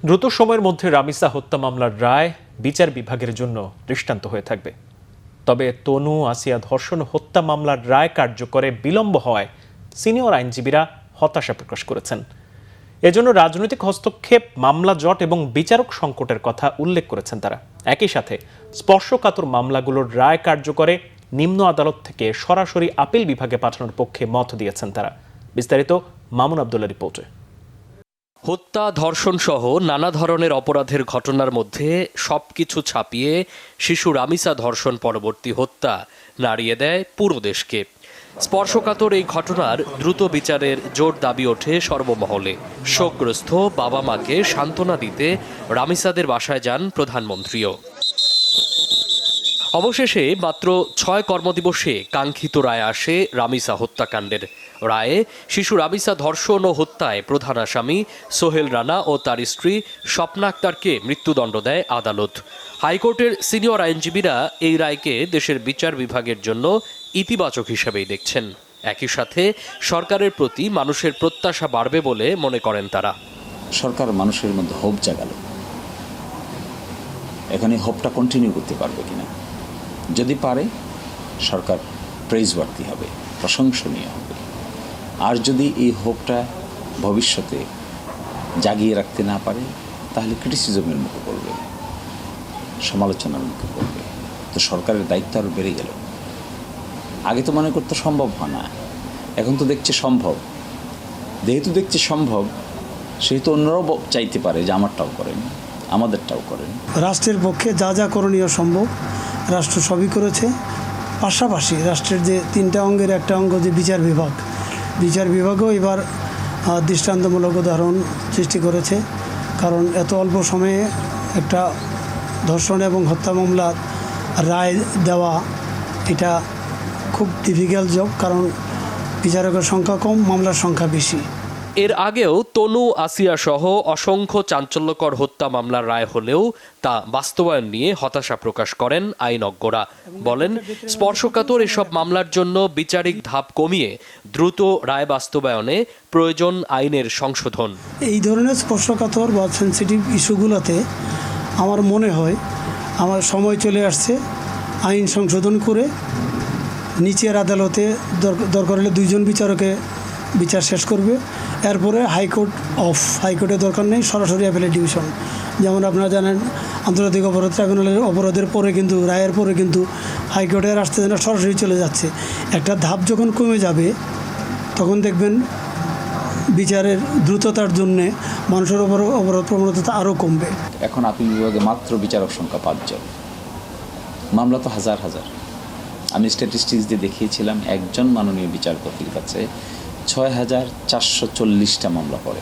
দ্রুত সময়ের মধ্যে রামিসা হত্যা মামলার রায় বিচার বিভাগের জন্য দৃষ্টান্ত হয়ে থাকবে। তবে তনু আসিয়া ধর্ষণ হত্যা মামলার রায় কার্যকরে বিলম্ব হওয়ায় সিনিয়র আইনজীবীরা হতাশা প্রকাশ করেছেন। এজন্য রাজনৈতিক হস্তক্ষেপ, মামলা জট এবং বিচারক সংকটের কথা উল্লেখ করেছেন তারা। একই সাথে স্পর্শকাতর মামলাগুলোর রায় কার্যকরে নিম্ন আদালত থেকে সরাসরি আপিল বিভাগে পাঠানোর পক্ষে মত দিয়েছেন তারা। বিস্তারিত মামুন আবদুল্লাহ রিপোর্টে। হত্যা, ধর্ষণ সহ নানা ধরনের অপরাধের ঘটনার মধ্যে সবকিছু ছাপিয়ে শিশু রামিসা ধর্ষণ পরবর্তী হত্যা নাড়িয়ে দেয় পুরো দেশকে। স্পর্শকাতর এই ঘটনার দ্রুত বিচারের জোর দাবি ওঠে সর্বমহলে। শোকগ্রস্ত বাবা মাকে সান্ত্বনা দিতে রামিসাদের বাসায় যান প্রধানমন্ত্রীও। অবশেষে মাত্র 6 কর্মদিবসে কাঙ্ক্ষিত রায় আসে রামিসা হত্যাকাণ্ডের। রায়ে শিশু রামিসা ধর্ষণ ও হত্যায় প্রধান আসামি সোহেল রানা ও তার স্ত্রী স্বপ্না আক্তারকে মৃত্যুদণ্ড দেয় আদালত। হাইকোর্টের সিনিয়র আইনজীবীরা এই রায়কে দেশের বিচার বিভাগের জন্য ইতিবাচক হিসেবেই দেখছেন। একই সাথে সরকারের প্রতি মানুষের প্রত্যাশা বাড়বে বলে মনে করেন তারা। সরকার মানুষের মধ্যে হোপ জাগালো, এখানে হোপটা কন্টিনিউ করতে পারবে কিনা। যদি পারে, সরকার প্রেইজওয়ার্থী হবে, প্রশংসনীয় হবে। আর যদি এই হোপটা ভবিষ্যতে জাগিয়ে রাখতে না পারে, তাহলে ক্রিটিসিজমের মুখে পড়বে, সমালোচনার মুখে পড়বে। তো সরকারের দায়িত্ব আরও বেড়ে গেল। আগে তো মনে করতে সম্ভব হয় না, এখন তো দেখছে সম্ভব। যেহেতু দেখছে সম্ভব, সেহেতু অন্যরাও চাইতে পারে যে আমারটাও করেন, আমাদেরটাও করেন। রাষ্ট্রের পক্ষে যা যা করণীয় সম্ভব রাষ্ট্র সবই করেছে। পাশাপাশি রাষ্ট্রের যে 3টা অঙ্গের একটা অঙ্গ যে বিচার বিভাগও এবার দৃষ্টান্তমূলক উদাহরণ সৃষ্টি করেছে। কারণ এত অল্প সময়ে একটা ধর্ষণ এবং হত্যা মামলার রায় দেওয়া, এটা খুব ডিফিকাল্ট জব। কারণ বিচারকের সংখ্যা কম, মামলার সংখ্যা বেশি। এর আগেও তনু, আসিয়া সহ অসংখ্য চাঞ্চল্যকর হত্যা মামলার রায় হলেও তা বাস্তবায়ন নিয়ে হতাশা প্রকাশ করেন আইনজ্ঞরা। বলেন, স্পর্শকাতর এসব মামলার জন্য বিচারিক ধাপ কমিয়ে দ্রুত রায় বাস্তবায়নে প্রয়োজন আইনের সংশোধন। এই ধরনের স্পর্শকাতর বা সেন্সিটিভ ইস্যুগুলোতে আমার মনে হয় আমার সময় চলে আসছে আইন সংশোধন করে নিচের আদালতে দরকার হলে 2জন বিচারকে বিচার শেষ করবে। এরপরে হাইকোর্টের দরকার নেই, সরাসরি অ্যাপেলেট ডিভিশন। যেমন আপনারা জানেন, আন্তর্জাতিক অপরাধ ট্রাইব্যুনালের অপরাধের পরে কিন্তু রায়ের পরে কিন্তু হাইকোর্টের আসতে না সরাসরি চলে যাচ্ছে। একটা ধাপ যখন কমে যাবে, তখন দেখবেন বিচারের দ্রুততার জন্যে মানুষের অপরাধ প্রবণতা আরও কমবে। এখন আপিল বিভাগে মাত্র বিচারক সংখ্যা 5 জন, মামলা তো হাজার হাজার। আমি স্ট্যাটিস্টিক্স দিয়ে দেখিয়েছিলাম, একজন মাননীয় বিচারপতির কাছে 6440টা মামলা পড়ে।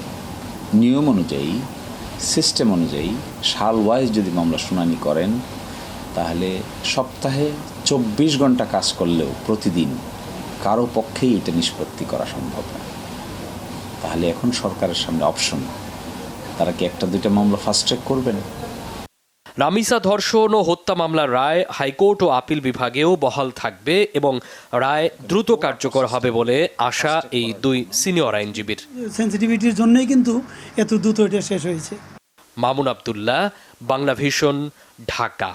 নিয়ম অনুযায়ী, সিস্টেম অনুযায়ী সাল ওয়াইজ যদি মামলা শুনানি করেন, তাহলে সপ্তাহে 24 ঘন্টা কাজ করলেও প্রতিদিন কারো পক্ষেই এটা নিষ্পত্তি করা সম্ভব না। তাহলে এখন সরকারের সামনে অপশন, তারা কি 1-2টা মামলা ফাস্ট ট্র্যাক করবেন? রামিসা ধর্ষণ ও হত্যা মামলার রায় হাইকোর্ট ও আপিল বিভাগেও বহাল থাকবে এবং রায় দ্রুত কার্যকর হবে বলে আশা এই 2 সিনিয়র আইনজীবীর। সেন্সিটিভিটির জন্যই কিন্তু এত দ্রুত এটা শেষ হয়েছে। মামুন আবদুল্লাহ, বাংলা ভিশন, ঢাকা।